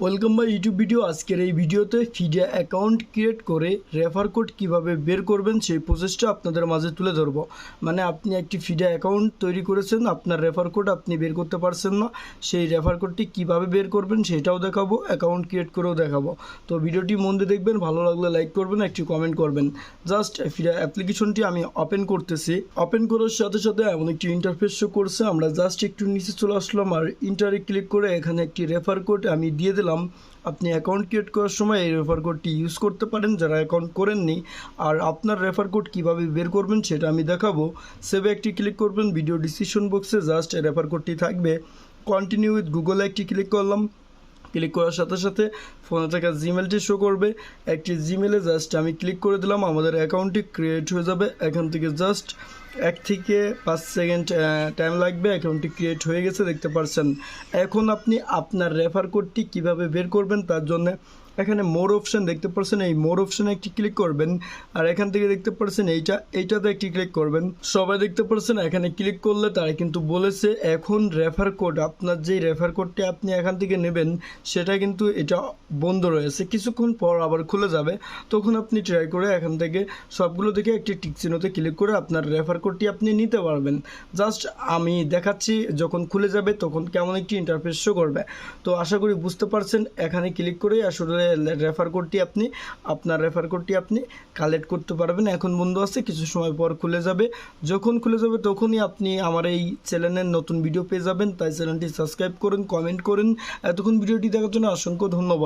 Welcome by YouTube video. আজকের এই ভিডিওতে ফিডে অ্যাকাউন্ট ক্রিয়েট করে রেফার কোড কীভাবে বের করবেন সেই প্রসেসটা আপনাদের মাঝে তুলে ধরবো। মানে আপনি একটি ফিডে অ্যাকাউন্ট তৈরি করেছেন, আপনার রেফার কোড আপনি বের করতে পারছেন না, সেই রেফার কোডটি কীভাবে বের করবেন সেটাও দেখাবো, অ্যাকাউন্ট ক্রিয়েট করেও দেখাবো। তো ভিডিওটি মন দিয়ে দেখবেন, ভালো লাগলে লাইক করবেন, একটি কমেন্ট করবেন। জাস্ট ফিডে অ্যাপ্লিকেশনটি আমি ওপেন করতেছি। ওপেন করার সাথে সাথে এমন একটি ইন্টারফেস শো করছে। আমরা জাস্ট একটু নিচে চলে আসলাম আর ইন্টারে ক্লিক করে এখানে একটি রেফার কোড আমি দিয়ে দিলাম। আপনি অ্যাকাউন্ট ক্রিয়েট করার সময় এই রেফার কোডটি ইউজ করতে পারেন যারা অ্যাকাউন্ট করেননি। আর আপনার রেফার কোড কীভাবে বের করবেন সেটা আমি দেখাবো। সেভে একটি ক্লিক করবেন, ভিডিও ডিসক্রিপশন বক্সে জাস্ট রেফার কোডটি থাকবে। কন্টিনিউ উইথ গুগলে একটি ক্লিক করলাম। ক্লিক করার সাথে সাথে ফোনে থাকা জিমেলটি শো করবে। একটি জিমেলে জাস্ট আমি ক্লিক করে দিলাম, আমাদের অ্যাকাউন্টটি ক্রিয়েট হয়ে যাবে। এখান থেকে জাস্ট 1 থেকে 5 সেকেন্ড টাইম লাগবে। অ্যাকাউন্টটি ক্রিয়েট হয়ে গেছে, দেখতে পাচ্ছেন। এখন আপনি আপনার রেফার কোডটি কীভাবে বের করবেন তার জন্য এখানে মোর অপশান দেখতে পাচ্ছেন, এই মোর অপশানে একটি ক্লিক করবেন। আর এখান থেকে দেখতে পাচ্ছেন এইটাতে একটি ক্লিক করবেন। সবাই দেখতে পাচ্ছেন এখানে ক্লিক করলে তারা কিন্তু বলেছে এখন রেফার কোড, আপনার যেই রেফার কোডটি আপনি এখান থেকে নেবেন সেটা কিন্তু এটা বন্ধ রয়েছে, কিছুক্ষণ পর আবার খুলে যাবে। তখন আপনি ট্রাই করে এখান থেকে সবগুলো দেখে একটি টিক চিহ্নতে ক্লিক করে আপনার রেফার কোডটি আপনি নিতে পারবেন। জাস্ট আমি দেখাচ্ছি যখন খুলে যাবে তখন কেমন একটি ইন্টারফেস শো করবে। তো আশা করি বুঝতে পারছেন। এখানে ক্লিক করে আসলে রেফার কোডটি আপনার রেফার কোডটি আপনি কালেক্ট করতে পারবেন। এখন বন্ধ আছে, কিছু সময় পর খুলে যাবে। যখন খুলে যাবে তখনই আপনি আমার এই চ্যানেলের নতুন ভিডিও পেয়ে যাবেন। তাই চ্যানেলটি সাবস্ক্রাইব করুন, কমেন্ট করুন। এতক্ষণ ভিডিওটি দেখার জন্য অসংখ্য ধন্যবাদ।